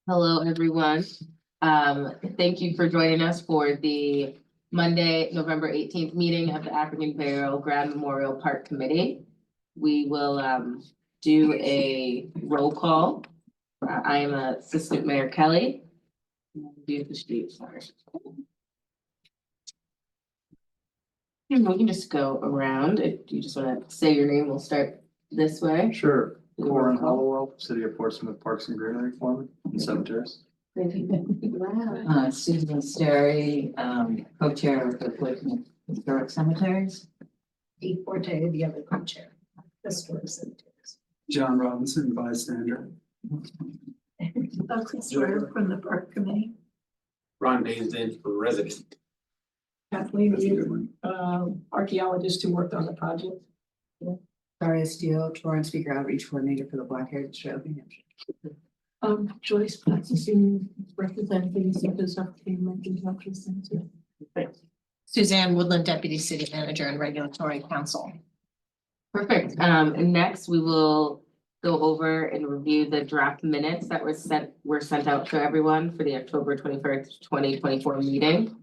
Hello, everyone. Thank you for joining us for the Monday, November 18th meeting of the African Burial Ground Memorial Park Committee. We will do a roll call. I am Assistant Mayor Kelly. Do the street, sorry. And we can just go around. If you just want to say your name, we'll start this way. Sure. Roll Corin call. Hollowell, City of Portsmouth Parks and Greenery Foreman and Cemeteries. Wow. Susan Sterry, co-chair of the Portsmouth Historic Cemeteries. Pete Forte, the other co-chair, historic cemeteries. John Robinson, bystander. Chris Schroeder from the park committee. Ron Baisden for resident. Kathleen That's a good Reed, one. archaeologist who worked on the project. Daria Steele, tour and speaker outreach coordinator for the Black Heritage Trail of New Hampshire. Joyce practicing representing centers of New Hampshire Center. Suzanne Woodland, Deputy City Manager and Regulatory Counsel. Perfect. And next we will go over and review the draft minutes that were sent out to everyone for the October 21st, 2024 meeting.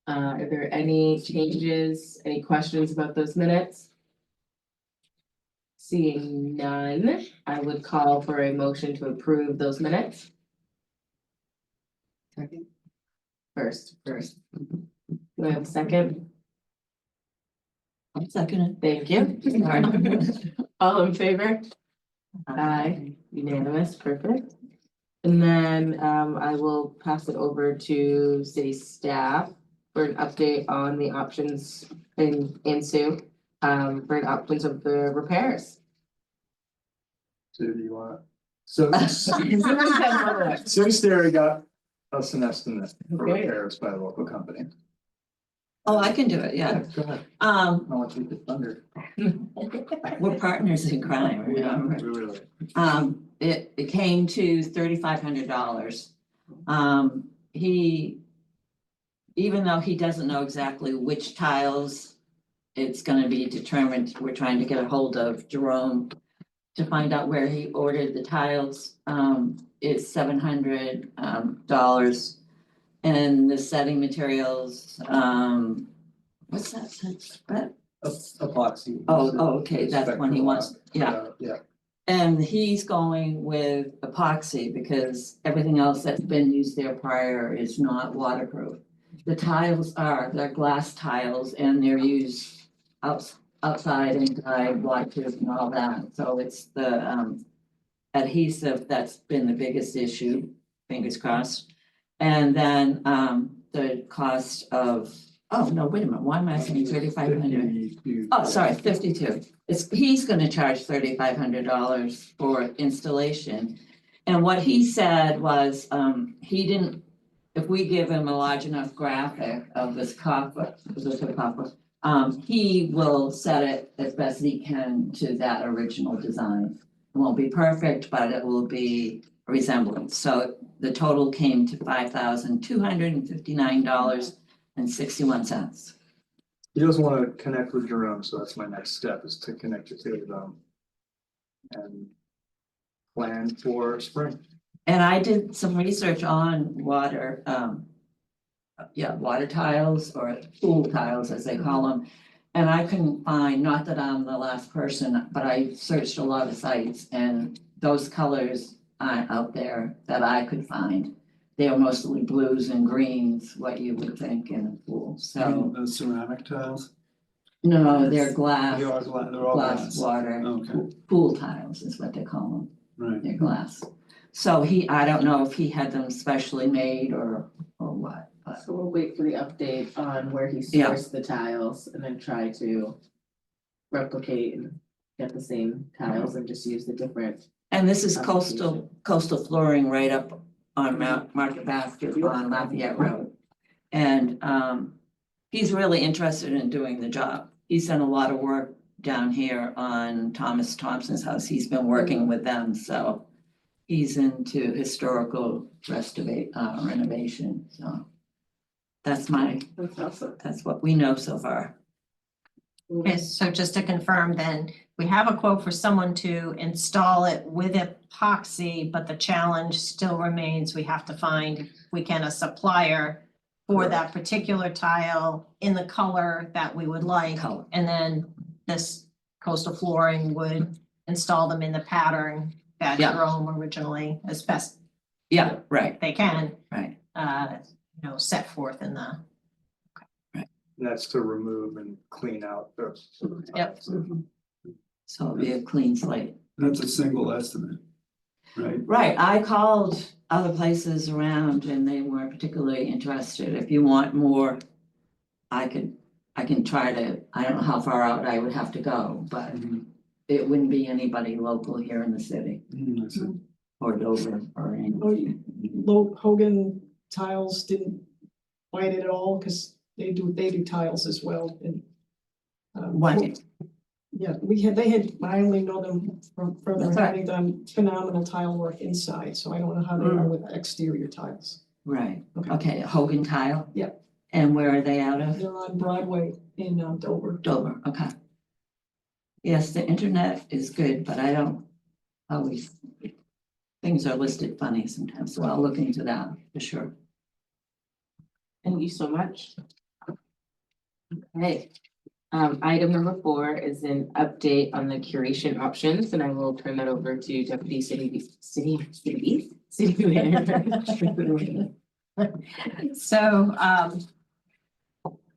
Are there any changes, any questions about those minutes? Seeing none, I would call for a motion to approve those minutes. Second. First. Do I have a second? I'll second Thank you. it. All in favor? Aye. Unanimous, perfect. And then I will pass it over to city staff for an update on the options in Sue. For an options of the repairs. So do you want? So City Sterry got us an estimate for Okay. repairs by a local company. Oh, I can do it, yeah. Go ahead. I want to take the thunder. We're partners in crime, remember? We really. It came to $3,500. Even though he doesn't know exactly which tiles it's gonna be determined, we're trying to get a hold of Jerome to find out where he ordered the tiles. It's $700 and the setting materials, what's that? Epoxy. Oh, okay, that's when he wants, yeah. Yeah. And he's going with epoxy because everything else that's been used there prior is not waterproof. The tiles they're glass tiles and they're used outside, inside, waterproof and all that. So it's the adhesive that's been the biggest issue, fingers crossed. And then the cost of, oh, no, wait a minute, why am I saying 3,500? Oh, sorry, 52. He's gonna charge $3,500 for installation. And what he said was, if we give him a large enough graphic of this copper, he will set it as best he can to that original design. It won't be perfect, but it will be a resemblance. So the total came to $5,259.61. He doesn't want to connect with Jerome, so that's my next step is to connect the two of them. And plan for spring. And I did some research on water, water tiles or pool tiles as they call them. And I couldn't find, not that I'm the last person, but I searched a lot of sites and those colors aren't out there that I could find. They are mostly blues and greens, what you would think in a pool, so, Those ceramic tiles? no, they're glass, They're all glass water. Okay, Pool tiles is what they call them. right. They're glass. So I don't know if he had them specially made or what, but So we'll wait for the update on where he Yeah. sourced the tiles and then try to replicate and get the same tiles and just use the different. and this is coastal flooring right up on Market Basket on Lafayette Road. And he's really interested in doing the job. He's done a lot of work down here on Thomas Thompson's house. He's been working with them, so he's into historical renovation, so. That's That's awesome. that's what we know so far. Okay, so just to confirm then, we have a quote for someone to install it with epoxy, but the challenge still remains, we have to find, if we can, a supplier for that particular tile in the color that we would like. Color. And then this Coastal Flooring would install them in the pattern that Yeah. Jerome originally, as best Yeah, right, they can, right. set forth in the. And that's to remove and clean out the. Yep. So it'll be a clean slate. That's a single estimate, right? Right, I called other places around and they weren't particularly interested. If you want more, I can try to, I don't know how far out I would have to go, but it wouldn't be anybody local here in the city I see. or Dover or any. Hogan Tiles didn't bite it at all, because they do tiles as well, and. One, Yeah, I only know them from That's right. having done phenomenal tile work inside, so I don't know how they are with exterior tiles. right, Okay. okay, Hogan Tile? Yeah. And where are they out of? They're on Broadway in Dover. Dover, okay. Yes, the internet is good, but I don't always, things are listed funny sometimes, so I'll look into that for sure. Thank you so much. Okay, item number 4 is an update on the curation options, and I will turn that over to Deputy City Manager. So,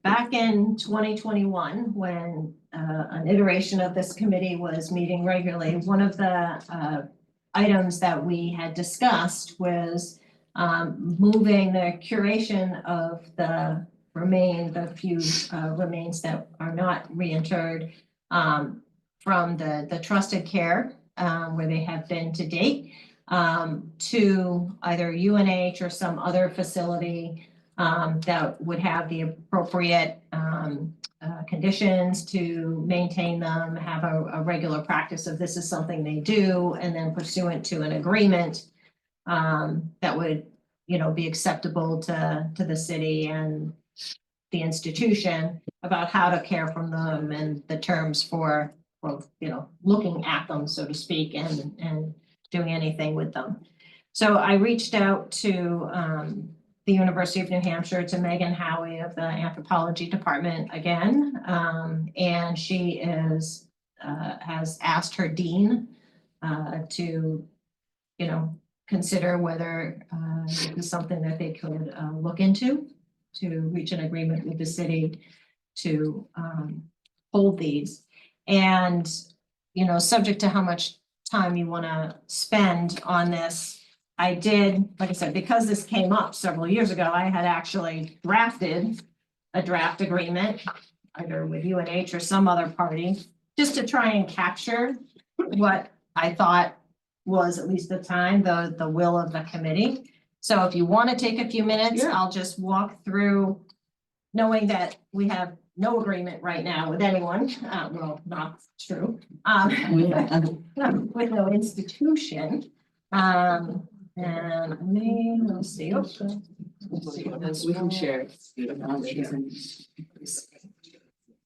back in 2021, when an iteration of this committee was meeting regularly, one of the items that we had discussed was moving the curation of the few remains that are not reinterred from the trusted care where they have been to date to either UNH or some other facility that would have the appropriate conditions to maintain them, have a regular practice of this is something they do, and then pursuant to an agreement that would, be acceptable to the city and the institution about how to care for them and the terms for looking at them, so to speak, and doing anything with them. So I reached out to the University of New Hampshire, to Megan Howie of the anthropology department again. And she has asked her dean to, consider whether this is something that they could look into to reach an agreement with the city to hold these. And, subject to how much time you want to spend on this, I did, like I said, because this came up several years ago, I had actually drafted a draft agreement, either with UNH or some other party, just to try and capture what I thought was, at least at the time, the will of the committee. So if you want to take a few minutes, Yeah. I'll just walk through, knowing that we have no agreement right now with anyone, well, not true, with no institution. And let's see. We can share.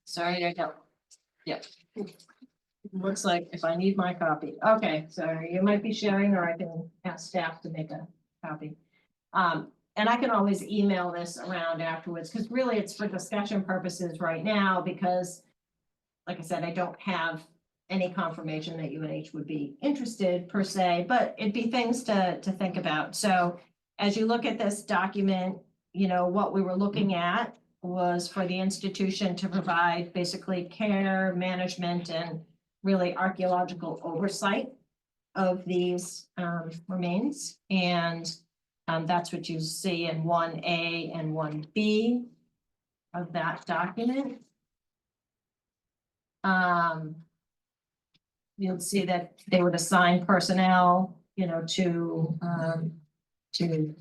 Sorry, I don't. Yep. Looks like if I need my copy. Okay, so you might be sharing, or I can ask staff to make a copy. And I can always email this around afterwards, because really it's for discussion purposes right now, because like I said, I don't have any confirmation that UNH would be interested per se, but it'd be things to think about. So as you look at this document, what we were looking at was for the institution to provide basically care, management, and really archaeological oversight of these remains. And that's what you see in 1A and 1B of that document. You'll see that they would assign personnel, to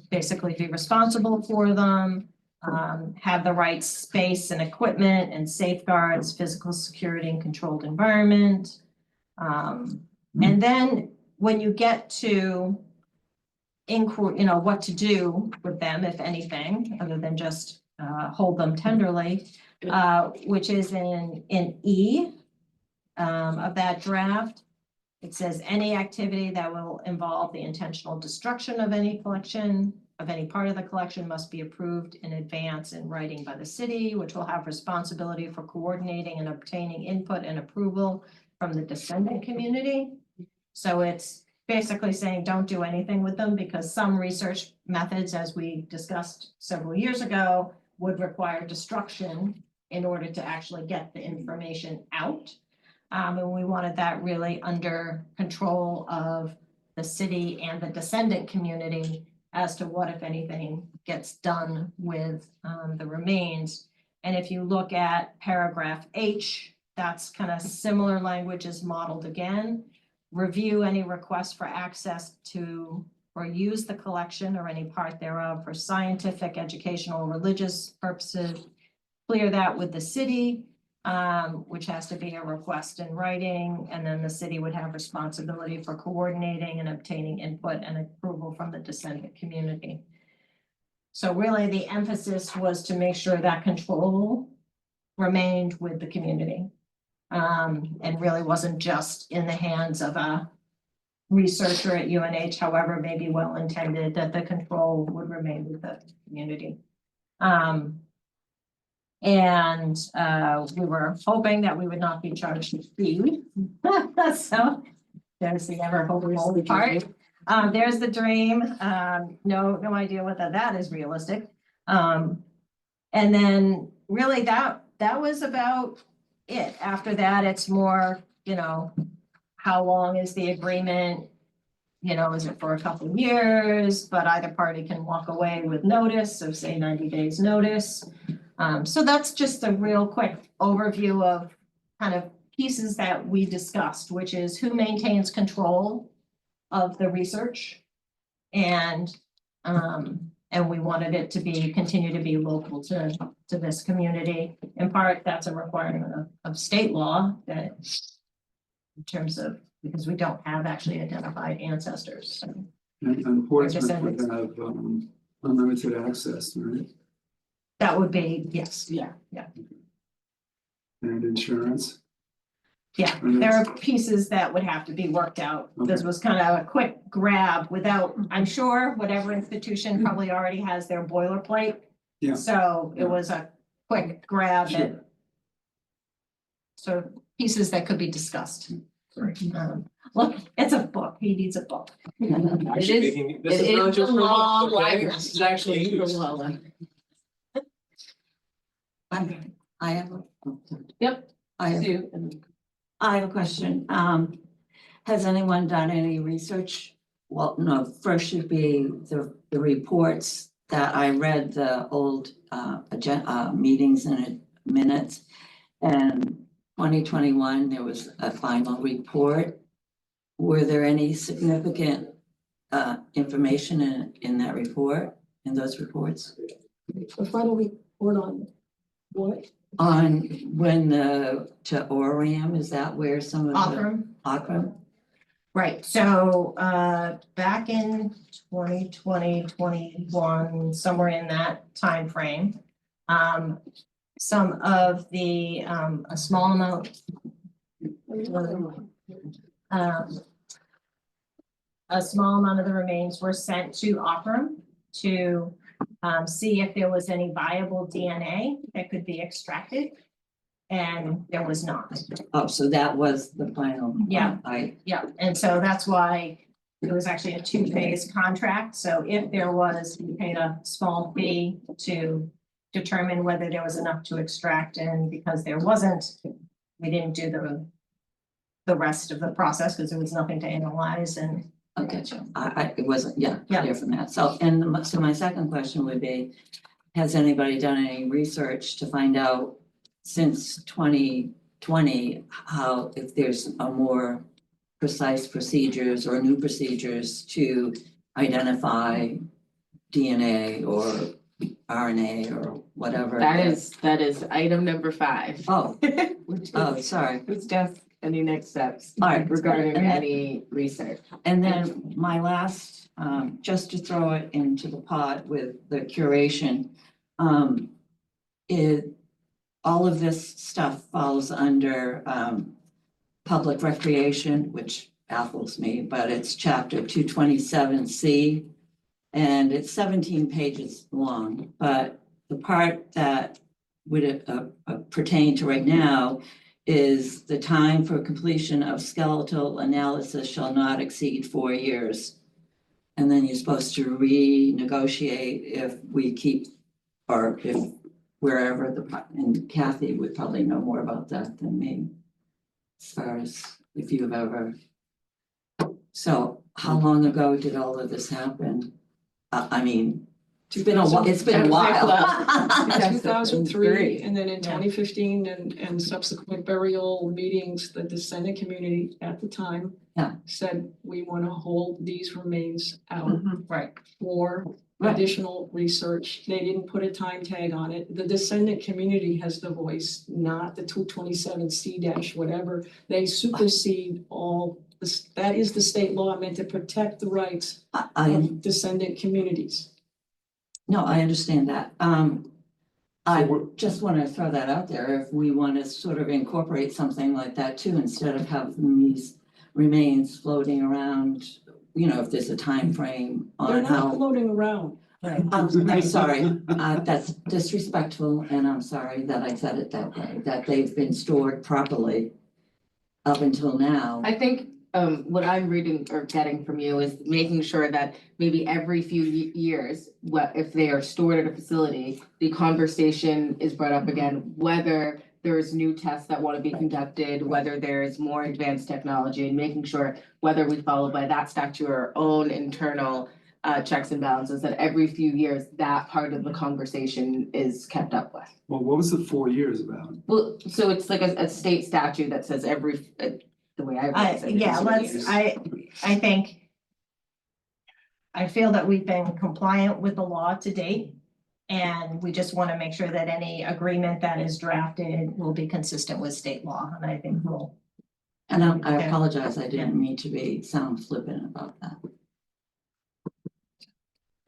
basically be responsible for them, have the right space and equipment and safeguards, physical security and controlled environment. And then when you get to what to do with them, if anything, other than just hold them tenderly, which is in E. of that draft. It says any activity that will involve the intentional destruction of any collection, of any part of the collection must be approved in advance in writing by the city, which will have responsibility for coordinating and obtaining input and approval from the descendant community. So it's basically saying don't do anything with them because some research methods, as we discussed several years ago, would require destruction in order to actually get the information out. And we wanted that really under control of the city and the descendant community as to what, if anything, gets done with the remains. And if you look at paragraph H, that's kind of similar language is modeled again. Review any request for access to or use the collection or any part thereof for scientific, educational, religious purposes. Clear that with the city, which has to be a request in writing, and then the city would have responsibility for coordinating and obtaining input and approval from the descendant community. So really the emphasis was to make sure that control remained with the community. And really wasn't just in the hands of a researcher at UNH, however, maybe well-intended, that the control would remain with the community. We were hoping that we would not be charged a fee. So there's the ever hopeful part. There's the dream. No idea whether that is realistic. And then really that was about it. After that, it's more, how long is the agreement? Is it for a couple of years, but either party can walk away with notice of say 90 days notice. So that's just a real quick overview of kind of pieces that we discussed, which is who maintains control of the research. And we wanted it to continue to be local to this community. In part, that's a requirement of state law that in terms of, because we don't have actually identified ancestors. So. And Portsmouth would descendants. have unlimited access, right? That would be, yes, And insurance. yeah. And There it's- are pieces that would have to be worked out. This was kind of a quick grab without, I'm sure whatever institution probably already has their boilerplate. Yeah. So it was a quick grab Sure. that sort of pieces that could be discussed. Look, it's a book. He needs a book. Actually, is- making- this It is not is just a for long books, okay? library. This is actually used. I have a. Yep. I have, Sue, and I have a question. Has anyone done any research? Well, no, first should be the reports that I read, the old meetings and minutes. And 2021, there was a final report. Were there any significant information in that report, in those reports? The final report on what? On when to Oriam, is that where some of the? Offram. Akron? Right, so back in 2020, 21, somewhere in that timeframe. Some of the a small amount. A small amount of the remains were sent to Offram to see if there was any viable DNA that could be extracted. And there was not. Oh, so that was the final. Yeah. Yeah, And so that's why it was actually a two-phase contract. So if there was, we paid a small fee to determine whether there was enough to extract, and because there wasn't, we didn't do the rest of the process because there was nothing to analyze and. okay, it wasn't, Yeah. clear from that. So, so my second question would be, has anybody done any research to find out since 2020, how, if there's a more precise procedures or new procedures to identify DNA or RNA or whatever? that is item number 5. Oh, Which oh, is, sorry. which just any next steps All right. regarding And then- any research. And then my last, just to throw it into the pot with the curation, all of this stuff falls under public recreation, which baffles me, but it's chapter 227C. And it's 17 pages long, but the part that would pertain to right now is the time for completion of skeletal analysis shall not exceed 4 years. And then you're supposed to renegotiate if we keep, or if wherever and Kathy would probably know more about that than me. As far as if you've ever. So how long ago did all of this happen? I mean, it's been a while, it's been a while. 2003, and then in Yeah. 2015 and subsequent burial meetings, the descendant community at the time Yeah. said, we want to hold these remains out Right. for Right. additional research. They didn't put a time tag on it. The descendant community has the voice, not the 227C dash whatever. They supersede all this. That is the state law meant to protect the rights I of descendant communities. no, I understand that. So I we're- just want to throw that out there. If we want to sort of incorporate something like that too, instead of having these remains floating around, you know, if there's a time frame They're on not how. floating around. I'm sorry, that's disrespectful, and I'm sorry that I said it that way, that they've been stored properly up until now. I think what I'm reading or getting from you is making sure that maybe every few years, what if they are stored at a facility, the conversation is brought up again, whether there's new tests that want to be conducted, whether there's more advanced technology, and making sure whether we follow by that statute or our own internal checks and balances, that every few years, that part of the conversation is kept up with. Well, what was the 4 years about? Well, so it's like a state statute that says the way I. read it, Yeah, it's let's, years. I think. I feel that we've been compliant with the law to date. And we just want to make sure that any agreement that is drafted will be consistent with state law, and I think we'll. And I Okay. apologize, I didn't mean to sound flippant about that.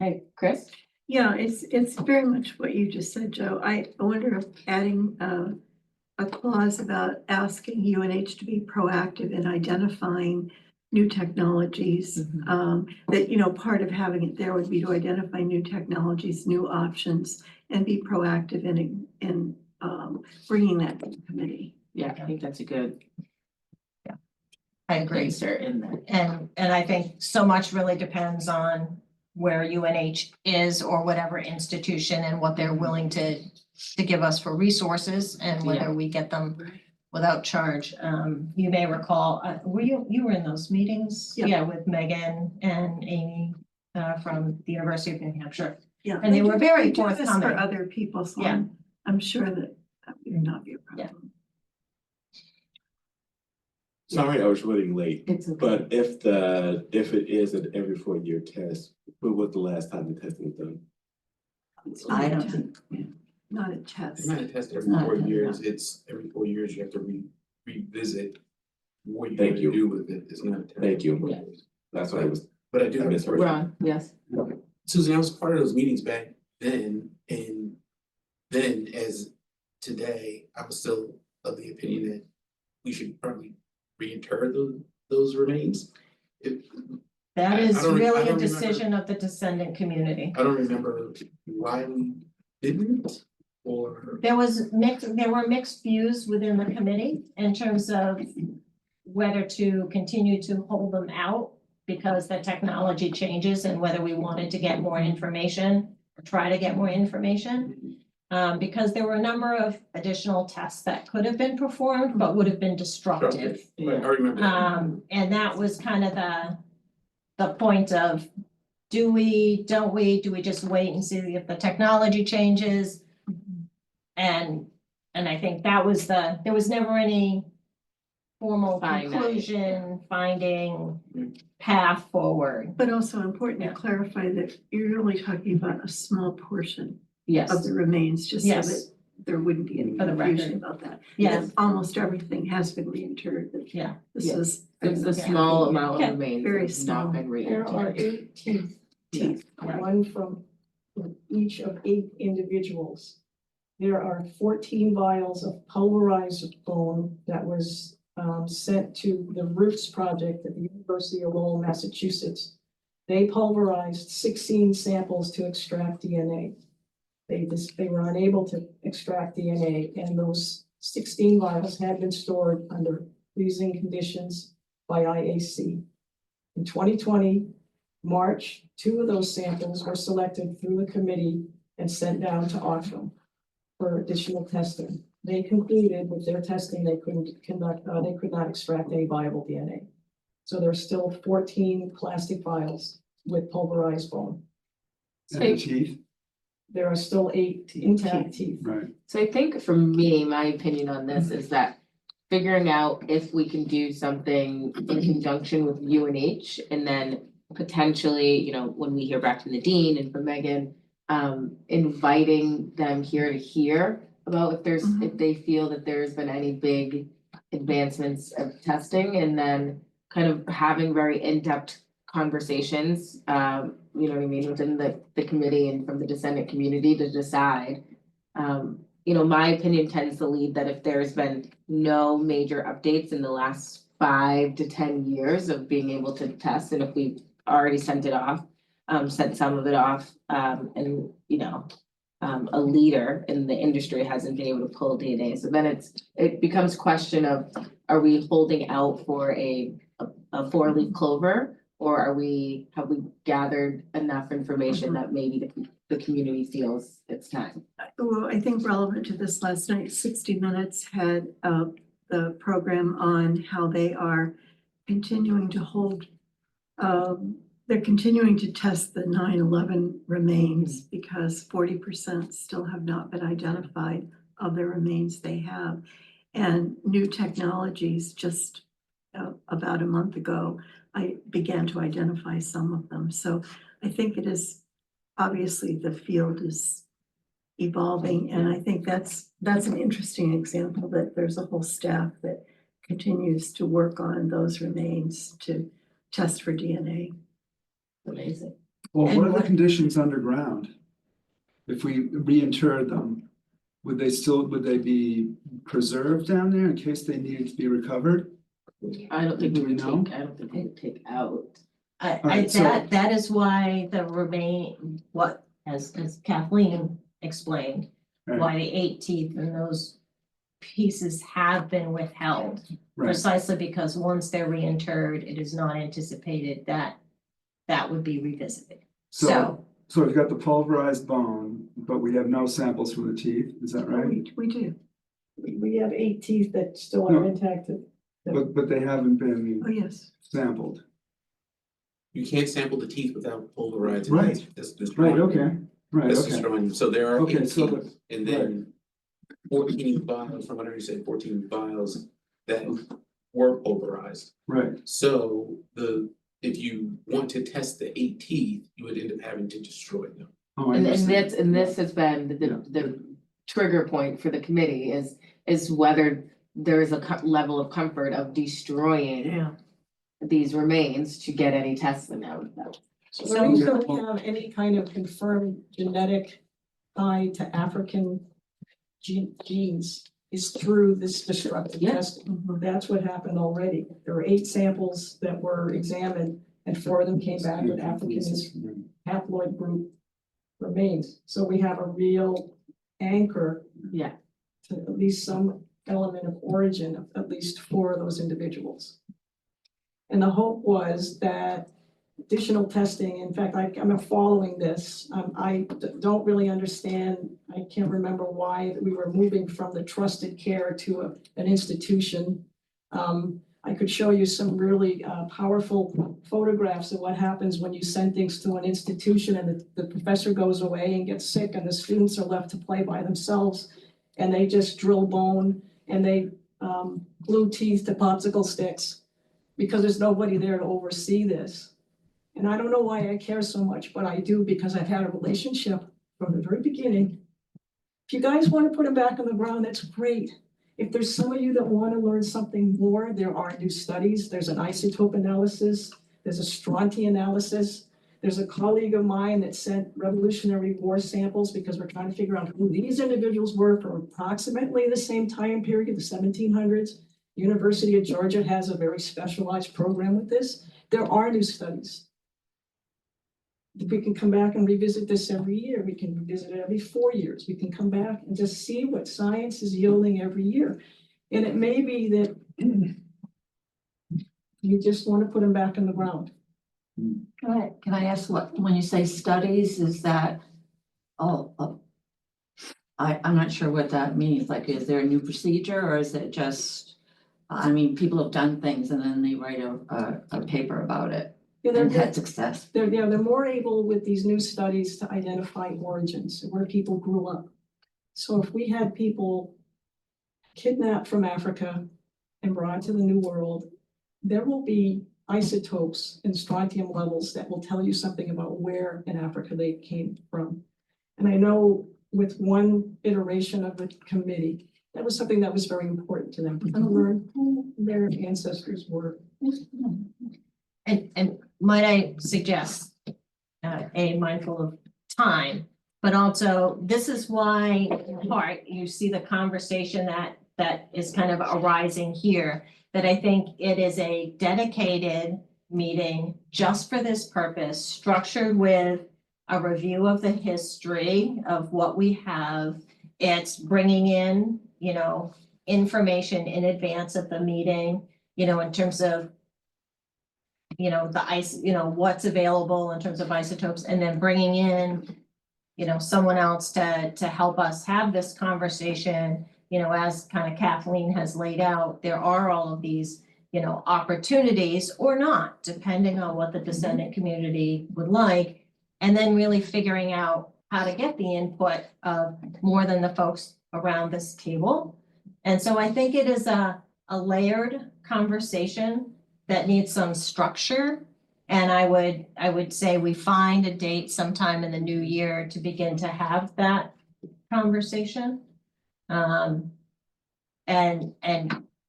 Hey, Chris? Yeah, it's very much what you just said, Joe. I wonder if adding a clause about asking UNH to be proactive in identifying new technologies. That, you know, part of having it there would be to identify new technologies, new options, and be proactive in bringing that to the committee. Yeah, I think that's a good I agree. insert in there. And I think so much really depends on where UNH is or whatever institution and what they're willing to give us for resources and whether we get them without charge. You may recall, you were in those meetings? Yeah. Yeah, with Megan and Amy from the University of New Hampshire. Yeah. And they were very do this forthcoming. for other people, so Yeah. I'm sure that would not be a problem. Sorry, I was running late, It's okay. but if it is an every 4 year test, when was the last time the testing was done? It's I not a don't test- think, Not a test. It's not a test every Not- 4 years, it's every 4 years you have to revisit what you're Thank gonna you. do with it, it's not a test. Thank you. Yeah. That's what I was, But I do I have a misheard. question. Ron, yes? Susan, I was part of those meetings back then, and then as today, I was still of the opinion that we should probably reinter those remains. That I is don't really a remember. decision of the descendant community. I don't remember why we didn't, or. There were mixed views within the committee in terms of whether to continue to hold them out because the technology changes and whether we wanted to get more information or try to get more information. Because there were a number of additional tests that could have been performed, but would have been destructive. Right, I remember. And that was kind of the point of, do we just wait and see if the technology changes? And I think that was there was never any formal Finite. conclusion, finding path forward. But also important Yeah. to clarify that you're only talking about a small portion of Yes. the remains, just so Yes. that there wouldn't be any For the confusion record. about that. Yes. That almost everything has been reinterred, but Yeah. this Yeah. is. It's a small amount Yeah, of remains very that's not small. been There are re-entered. 8 teeth, Yeah. one from each of 8 individuals. There are 14 vials of pulverized bone that was sent to the Roots Project at the University of Lowell, Massachusetts. They pulverized 16 samples to extract DNA. They were unable to extract DNA, and those 16 vials had been stored under freezing conditions by IAC. In 2020, March, 2 of those samples were selected through the committee and sent down to Oxfam for additional testing. They concluded with their testing, they could not extract any viable DNA. So there's still 14 plastic vials with pulverized bone. And the teeth, There are still 8 intact teeth. right, So I think for me, my opinion on this is that figuring out if we can do something in conjunction with UNH and then potentially, you know, when we hear back from the dean and from Megan, inviting them here to hear about if they feel that there's been any big advancements of testing, and then kind of having very in-depth conversations, you know what I mean, within the committee and from the descendant community to decide. You know, my opinion tends to lead that if there's been no major updates in the last 5 to 10 years of being able to test, and if we've already sent it off, sent some of it off, and, you know, a leader in the industry hasn't been able to pull DNA, so then it becomes question of, are we holding out for a 4-leaf clover? Or have we gathered enough information that maybe the community feels it's time? Well, I think relevant to this last night, 60 Minutes had the program on how they are continuing to hold, they're continuing to test the 9/11 remains because 40% still have not been identified of the remains they have. And new technologies, just about a month ago, I began to identify some of them. So I think it is, obviously the field is evolving, and I think that's an interesting example that there's a whole staff that continues to work on those remains to test for DNA. Amazing. well, And what are the what- conditions underground? If we reinterred them, would they be preserved down there in case they needed to be recovered? I don't think Do we we would know? take, I don't think we would take out. Alright, so- That is why the remain, what, as Kathleen explained, Right. why the 8 teeth and those pieces have been withheld. Right, Precisely because once they're reinterred, it is not anticipated that that would be revisited. so we've got the pulverized bone, but we have no samples from the teeth, is that right? We do. We have 8 teeth that still are No. intact. But they haven't been Oh, yes. sampled, You can't sample the teeth without pulverizing. Right. That's right, okay, right, That's okay, destroying, so there are Okay, 8 so teeth, and then 14 vials, from what I understand, 14 vials that were pulverized. right, So if you want to test the 8 teeth, you would end up having to destroy them. oh, I And understand. this has been the trigger point for the committee is whether there is a level of comfort of destroying these remains to get any testing out of them. So the reason we have any kind of confirmed genetic tie to African genes is through this destructive Yeah. testing. That's what happened already. There were 8 samples that were examined and 4 of them came back with African haploid group remains. So we have a real anchor Yeah, to at least some element of origin of at least 4 of those individuals. And the hope was that additional testing, in fact, I'm following this. I don't really understand, I can't remember why we were moving from the trusted care to an institution. I could show you some really powerful photographs of what happens when you send things to an institution and the professor goes away and gets sick and the students are left to play by themselves. And they just drill bone and they glue teeth to popsicle sticks because there's nobody there to oversee this. And I don't know why I care so much, but I do because I've had a relationship from the very beginning. If you guys want to put them back on the ground, that's great. If there's some of you that want to learn something more, there are new studies. There's an isotope analysis. There's a strontium analysis. There's a colleague of mine that sent Revolutionary War samples because we're trying to figure out who these individuals were for approximately the same time period, the 1700s. University of Georgia has a very specialized program with this. There are new studies. If we can come back and revisit this every year, we can revisit it every 4 years. We can come back and just see what science is yielding every year. And it may be that you just want to put them back in the ground. Can I ask what, when you say studies, is that, I'm not sure what that means, like, is there a new procedure, or is it just, I mean, people have done things and then they write a paper about it Yeah, and had success. they're more able with these new studies to identify origins, where people grew up. So if we had people kidnapped from Africa and brought to the New World, there will be isotopes and strontium levels that will tell you something about where in Africa they came from. And I know with one iteration of the committee, that was something that was very important to them, to learn who their ancestors were. And might I suggest, mindful of time, but also this is why, in part, you see the conversation that is kind of arising here, that I think it is a dedicated meeting just for this purpose, structured with a review of the history of what we have. It's bringing in, information in advance of the meeting, in terms of the ice, what's available in terms of isotopes, and then bringing in, someone else to help us have this conversation. As kind of Kathleen has laid out, there are all of these, opportunities or not, depending on what the descendant community would like. And then really figuring out how to get the input of more than the folks around this table. And so I think it is a layered conversation that needs some structure. And I would say we find a date sometime in the new year to begin to have that conversation. And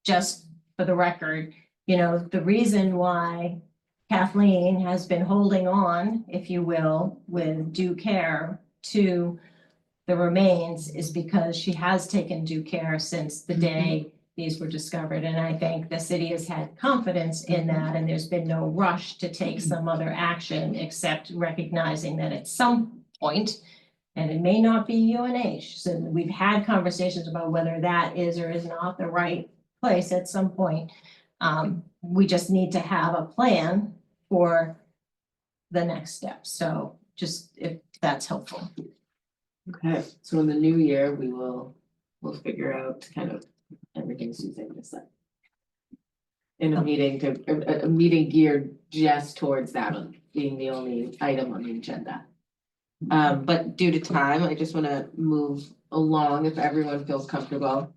just for the record, the reason why Kathleen has been holding on, if you will, with due care to the remains is because she has taken due care since the day these were discovered. And I think the city has had confidence in that, and there's been no rush to take some other action except recognizing that at some point, and it may not be UNH, so we've had conversations about whether that is or is not the right place at some point. We just need to have a plan for the next step. So just if that's helpful. Okay, so in the new year, we'll figure out kind of everything Susan just said. In a meeting a meeting geared just towards that one being the only item on the agenda. But due to time, I just wanna move along if everyone feels comfortable.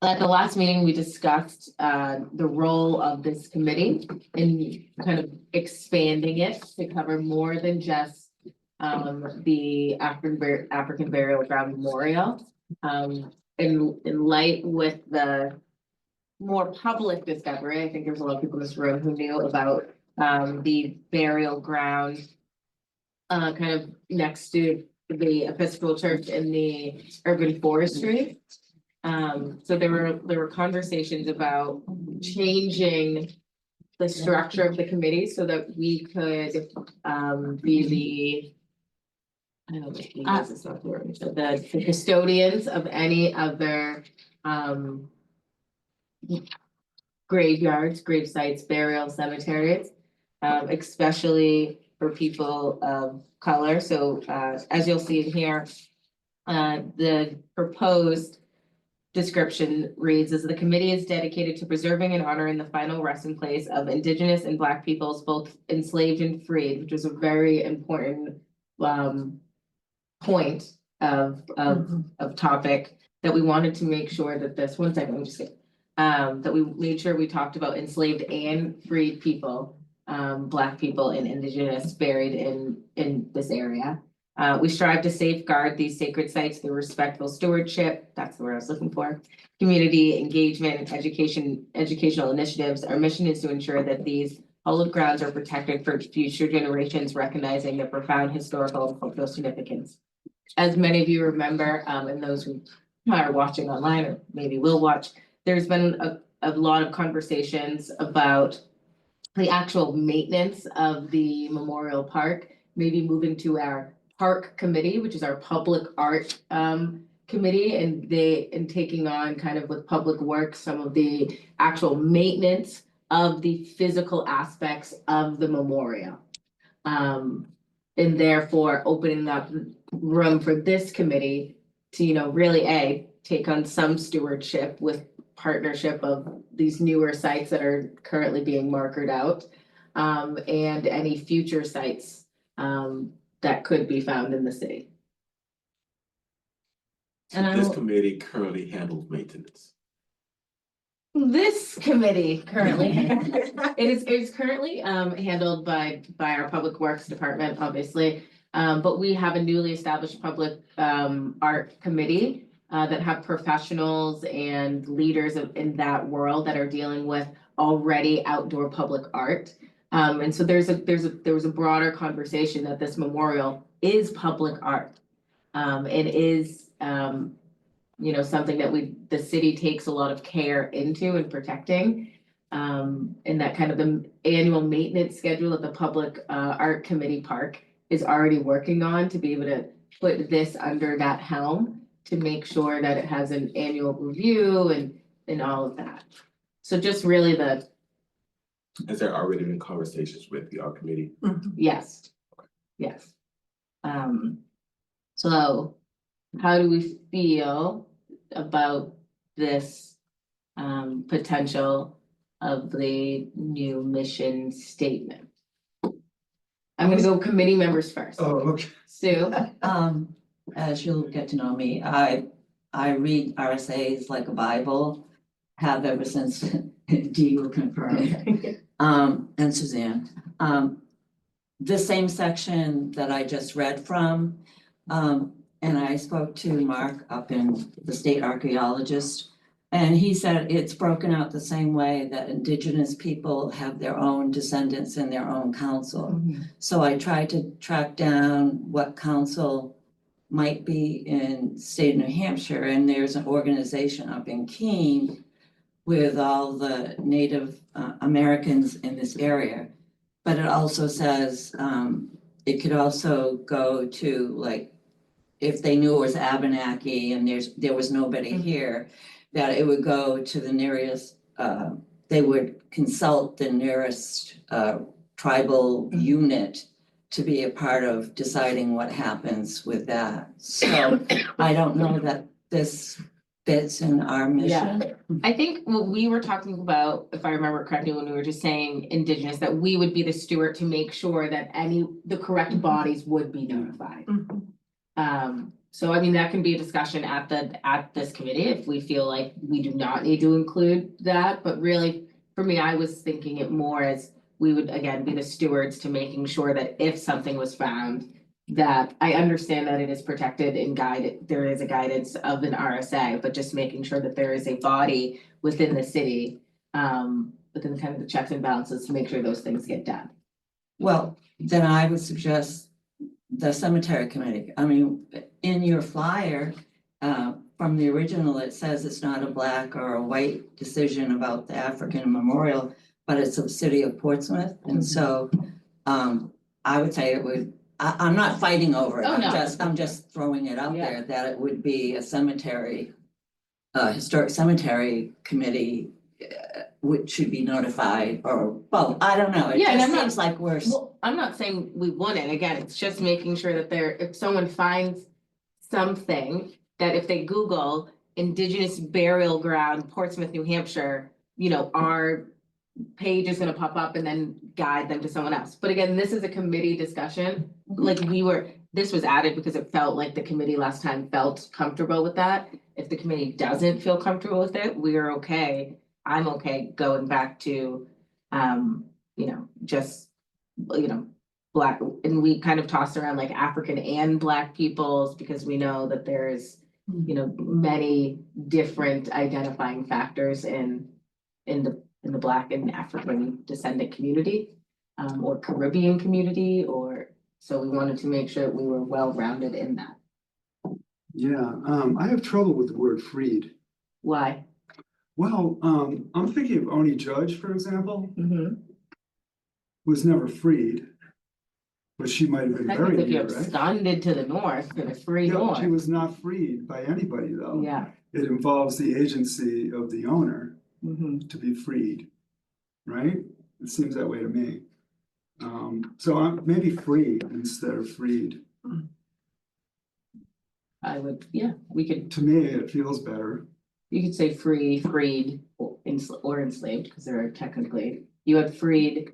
At the last meeting, we discussed the role of this committee in kind of expanding it to cover more than just the African Burial Ground Memorial. In light with the more public discovery, I think there's a lot of people in this room who knew about the burial ground kind of next to the Episcopal Church in the urban forestry. So there were conversations about changing the structure of the committee so that we could be the I don't know, it's not the word, but the custodians of any other graveyards, grave sites, burial cemeteries, especially for people of color. So as you'll see in here, the proposed description reads as the committee is dedicated to preserving and honoring the final resting place of Indigenous and Black peoples, both enslaved and freed, which is a very important point of topic that we wanted to make sure that this, one second, let me just get, that we made sure we talked about enslaved and freed people, Black people and Indigenous buried in this area. We strive to safeguard these sacred sites through respectful stewardship, that's the word I was looking for, community engagement, educational initiatives. Our mission is to ensure that these hallowed grounds are protected for future generations, recognizing their profound historical and cultural significance. As many of you remember, and those who are watching online or maybe will watch, there's been a lot of conversations about the actual maintenance of the Memorial Park, maybe moving to our park committee, which is our public art committee, and taking on kind of with Public Works, some of the actual maintenance of the physical aspects of the memorial. And therefore opening up room for this committee to, really take on some stewardship with partnership of these newer sites that are currently being marketed out. And any future sites that could be found in the city. And I This will- committee currently handles maintenance. This committee currently, it's currently handled by our Public Works Department, obviously. But we have a newly established public art committee that have professionals and leaders in that world that are dealing with already outdoor public art. And so there was a broader conversation that this memorial is public art. It is something that the city takes a lot of care into and protecting. And that kind of the annual maintenance schedule that the Public Art Committee Park is already working on to be able to put this under that helm to make sure that it has an annual review and all of that. So just really Has there already been conversations with the art committee? yes. Yes. So how do we feel about this potential of the new mission statement? I'm gonna go committee members first. Okay. Sue, As you'll get to know me, I read RSA's like a Bible, have ever since Dee will confirm. And Suzanne, the same section that I just read from, and I spoke to Mark up in the state archaeologist. And he said it's broken out the same way that Indigenous people have their own descendants in their own council. So I tried to track down what council might be in state of New Hampshire, and there's an organization up in Keene with all the Native Americans in this area. But it also says it could also go to, like, if they knew it was Abenaki and there was nobody here, that it would go to the nearest, they would consult the nearest tribal unit to be a part of deciding what happens with that. So I don't know that this fits in our mission. I think what we were talking about, if I remember correctly, when we were just saying Indigenous, that we would be the steward to make sure that the correct bodies would be notified. So I mean, that can be a discussion at this committee if we feel like we do not need to include that, but really, for me, I was thinking it more as we would again be the stewards to making sure that if something was found, that I understand that it is protected and guided, there is a guidance of an RSA, but just making sure that there is a body within the city, within kind of the checks and balances to make sure those things get done. Well, then I would suggest the cemetery committee. I mean, in your flyer, from the original, it says it's not a black or a white decision about the African memorial, but it's the city of Portsmouth. And so, I would say it would, I'm not fighting over it. Oh, no. I'm just throwing it out Yeah. there that it would be a cemetery, historic cemetery committee, which should be notified, or, well, I don't know. It Yeah, and just I'm not- seems like we're. Well, I'm not saying we wouldn't, again, it's just making sure that if someone finds something, that if they Google Indigenous Burial Ground, Portsmouth, New Hampshire, our page is gonna pop up and then guide them to someone else. But again, this is a committee discussion, like this was added because it felt like the committee last time felt comfortable with that. If the committee doesn't feel comfortable with it, we're okay. I'm okay going back to, just, Black, and we kind of tossed around like African and Black peoples, because we know that there's, many different identifying factors in the Black and African descendant community, or Caribbean community, so we wanted to make sure that we were well-rounded in that. Yeah, I have trouble with the word freed. Why? Well, I'm thinking of Oni Judge, for example, Mhm. was never freed. But she might have been Technically, buried if you here, right? absconded to the north, for the free Yeah, but she north, was not freed by anybody, though. yeah. It involves the agency of the owner Mhm. to be freed, right? It seems that way to me. So I'm maybe freed instead of freed. I would, yeah, we could, To me, it feels better. you could say free, freed, or enslaved, because they're technically, you had freed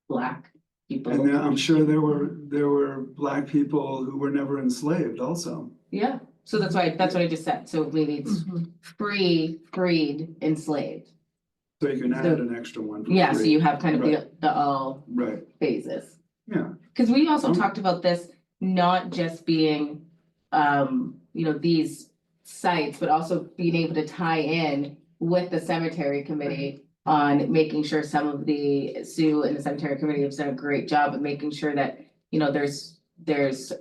black people. And then I'm sure there were black people who were never enslaved also. Yeah, so that's what I just said, so maybe it's Mhm. free, freed, enslaved. So you can add So- an extra one for Yeah, so free. you have kind of the all Right, phases. yeah, Cause we also Mhm. talked about this not just being, these sites, but also being able to tie in with the cemetery committee on making sure some of Sue and the cemetery committee have done a great job of making sure that, there's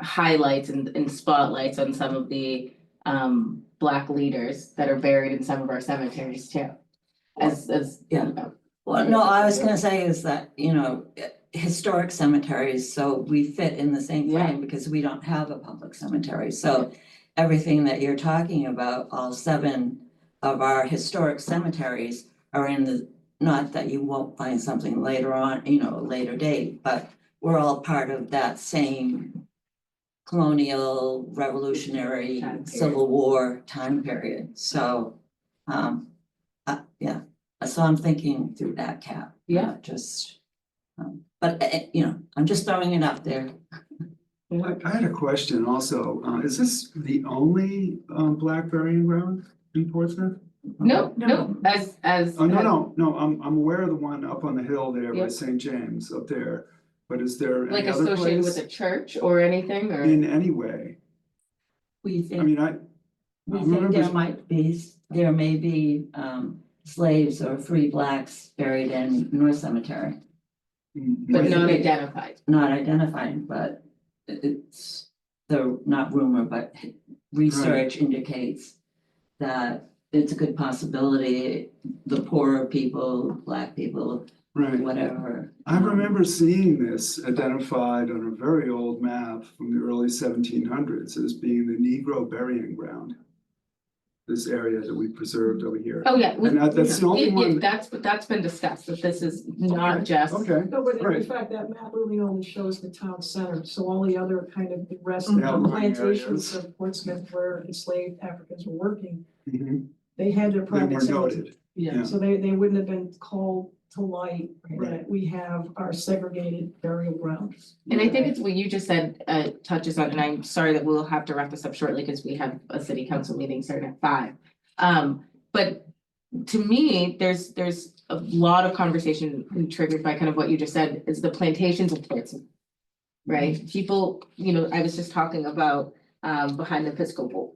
highlights and spotlights on some of the black leaders that are buried in some of our cemeteries too. As. Yeah. Well, no, I was gonna say is that, historic cemeteries, so we fit in the same Yeah. frame because we don't have a public cemetery, so. Everything that you're talking about, all 7 of our historic cemeteries are in not that you won't find something later on, a later date, but we're all part of that same colonial, revolutionary, Time period. Civil War time period, so, yeah. So I'm thinking through that cap. Yeah. Just, but, I'm just throwing it out there. I had a question also, is this the only black burying ground in Portsmouth? No, No. as. Oh, no, I'm aware of the one up on the hill there by Yep. St. James up there, but is there Like any other associated with place a church or anything, or? in any way? We I think, mean, I we think remember- there may be, slaves or free blacks buried in North Cemetery, But not identified. not identified, but it's not rumor, but research indicates that it's a good possibility, the poorer people, black people, Right, whatever. I remember seeing this identified on a very old map from the early 1700s as being the Negro burying ground. This area that we preserved over here. Oh, yeah. And that's the only one. That's been discussed, that this is not just. Okay, No, but in Right. fact, that map really only shows the town center, so all the other kind of the rest Mhm. of the Outlying plantations areas. of Portsmouth where enslaved Africans were working, mhm. they had their They private were cemetery. noted. Yeah. So they wouldn't have been called to light Right. that we have our segregated burial grounds. And I think it's what you just said, touches on, and I'm sorry that we'll have to wrap this up shortly because we have a city council meeting starting at 5. But to me, there's a lot of conversation triggered by kind of what you just said, is the plantations of Portsmouth. Right? People, I was just talking about behind the Episcopal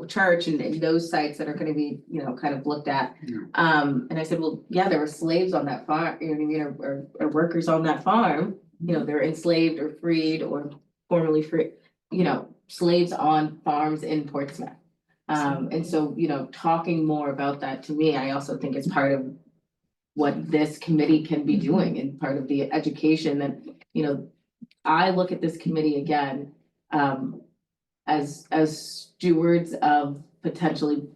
Church and those sites that are gonna be, kind of looked at. Yeah. And I said, well, yeah, there were slaves on that farm, you know what I mean, or workers on that farm, they're enslaved or freed or formerly free, slaves on farms in Portsmouth. And so, talking more about that to me, I also think is part of what this committee can be doing and part of the education that, I look at this committee again, as stewards of potentially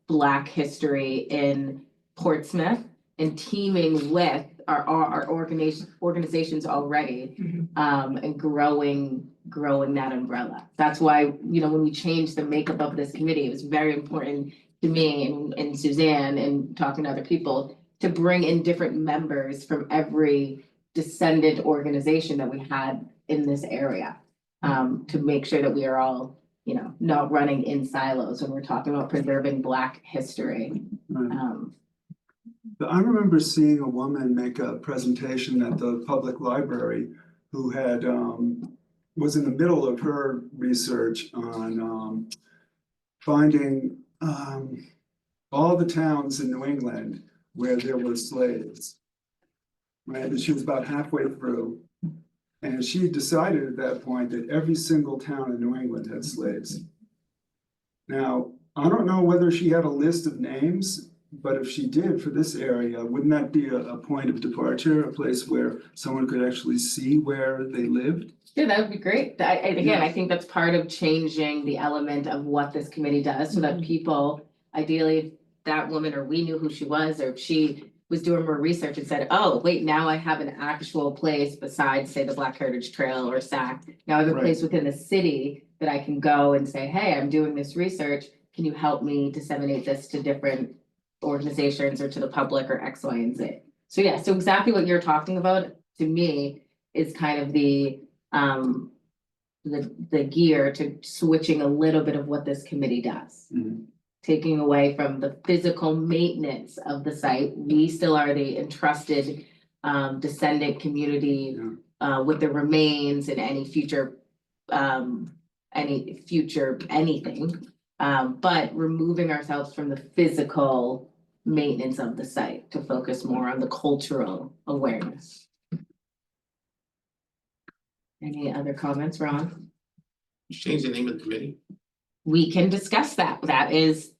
Black history in Portsmouth and teaming with our organizations already, and growing that umbrella. That's why, when we changed the makeup of this committee, it was very important to me and Suzanne and talking to other people to bring in different members from every descendant organization that we had in this area. To make sure that we are all, not running in silos when we're talking about preserving Black history. Right. I remember seeing a woman make a presentation at the public library who had, was in the middle of her research on, finding, all the towns in New England where there were slaves. Right, and she was about halfway through. And she decided at that point that every single town in New England had slaves. Now, I don't know whether she had a list of names, but if she did for this area, wouldn't that be a point of departure, a place where someone could actually see where they lived? Yeah, that would be great. Again, I think that's part of changing the element of what this committee does, so that people, ideally, if that woman or we knew who she was, or if she was doing more research and said, oh, wait, now I have an actual place besides, say, the Black Heritage Trail or SAC. Now I have a place within the city that I can go and say, hey, I'm doing this research. Can you help me disseminate this to different organizations or to the public or X, Y, and Z? So yeah, so exactly what you're talking about, to me, is kind of the gear to switching a little bit of what this committee does. Mhm. Taking away from the physical maintenance of the site, we still are the entrusted descendant community with the remains and any future anything. But removing ourselves from the physical maintenance of the site to focus more on the cultural awareness. Any other comments, Ron? You change the name of the committee. We can discuss that. That is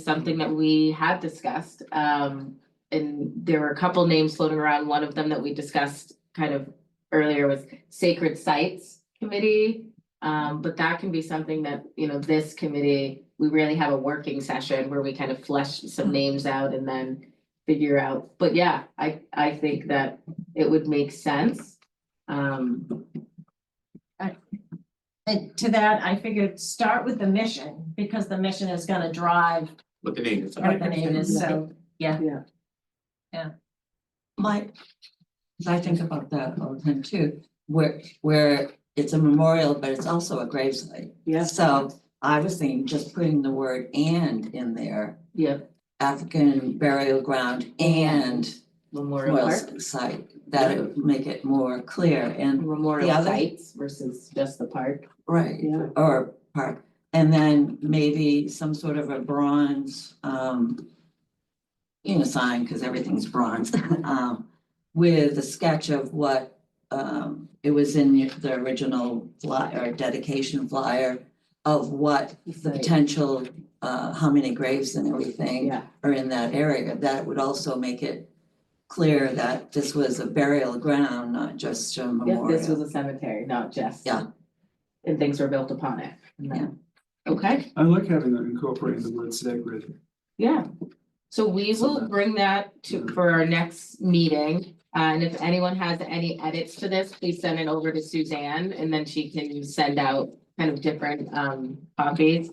something that we had discussed. And there were a couple names floating around. One of them that we discussed kind of earlier was Sacred Sites Committee. But that can be something that, you know, this committee, we really have a working session where we kind of flesh some names out and then figure out. But yeah, I think that it would make sense. And to that, I figured start with the mission, because the mission is gonna drive What the name is. what the name is, so, yeah. My, I think about that all the time too, where it's a memorial, but it's also a gravesite. Yeah. So I was thinking just putting the word "and" in there, Yeah, African burial ground and Memorial Park, site, that it would make it more clear and, Memorial the other- Sites versus just the park. right, Yeah. or park. And then maybe some sort of a bronze, sign, because everything's bronze, with a sketch of what, it was in the original flyer, dedication flyer of what the potential, how many graves and everything Yeah, are in that area. That would also make it clear that this was a burial ground, not just a yeah, memorial. this was a cemetery, not just. Yeah. And things were built upon it. And then- Okay, I like having that incorporating the word sacred. yeah. So we will bring that to, for our next meeting. And if anyone has any edits to this, please send it over to Suzanne, and then she can send out kind of different copies.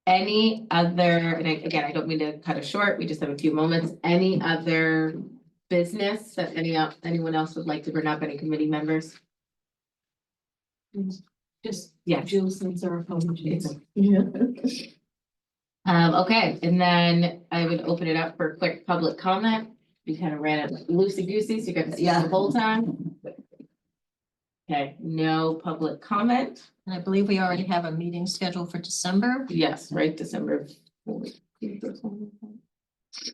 Any other, and again, I don't mean to cut it short, we just have a few moments. Any other business that anyone else would like to bring up, any committee members? Just, Yeah. Jill sends our apologies. Okay, and then I would open it up for a quick public comment. We kind of ran it loosey goosey, so you got to see the whole time. Okay, no public comment. And I believe we already have a meeting scheduled for December. Yes, right, December 14th.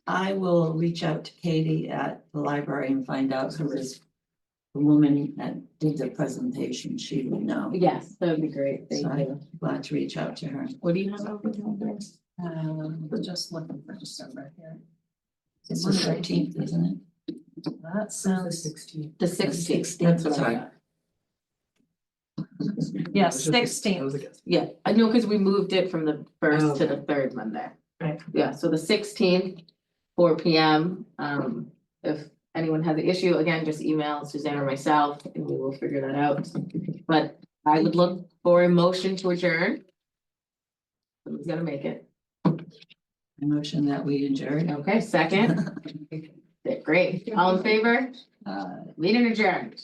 I will reach out to Katie at the library and find out who is the woman that did the presentation. She would know. Yes, that would be great, thank Sorry. you. Glad to reach out to her. What do you have over there? We're just looking for December here. It's the 13th, isn't it? That sounds, The 16th, that's what I Sorry. got. yes, 16th. Yeah, I know, because we moved it from the first to the third Monday. Right. Yeah, so the 16th, 4 p.m. If anyone has an issue, again, just email Suzanne or myself and we will figure that out. But I would look for a motion to adjourn. Someone's gonna make it. I motion that we adjourn. Okay, second. Great. All in favor? Meeting adjourned.